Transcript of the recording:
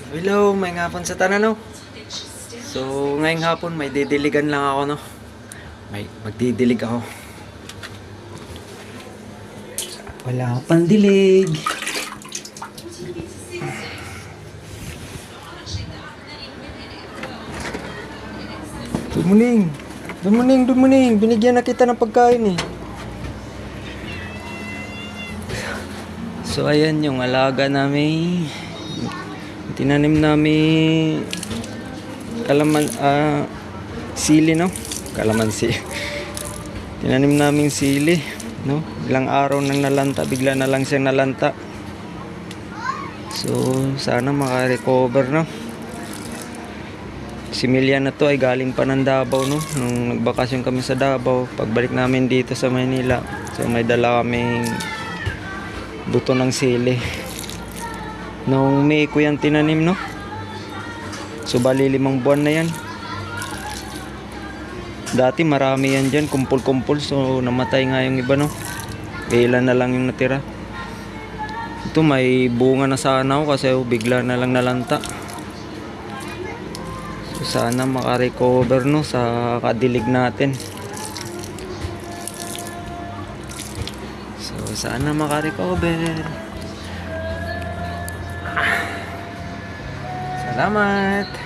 So, hello, may hapon sa tanan, no? So, ngayong hapon, may didiligan lang ako, no? Magdidilig ako. Wala pang dilig. Dumuning. Dumuning. Binigyan na kita ng pagkain, eh. So, ayan yung alaga namin. Tinanim namin sili, no? Kalamansi. Tinanim namin sili, no? Ilang araw nang nalanta, bigla na lang siyang nalanta. So, sana maka-recover, no? Si Milya na to ay galing pa ng Davao, no? Nung nagbakasyon kami sa Davao, pagbalik namin dito sa Maynila, so may dala kaming buto ng sili. Nung May ko yan tinanim, no? So bali 5 buwan na yan. Dati marami yan dyan, kumpul-kumpul. So namatay nga yung iba, no? Ilan na lang yung natira. Ito may bunga na sana ako kasi bigla na lang nalanta. So sana makarecover, no? Sa kadilig natin. So sana makarecover. Salamat.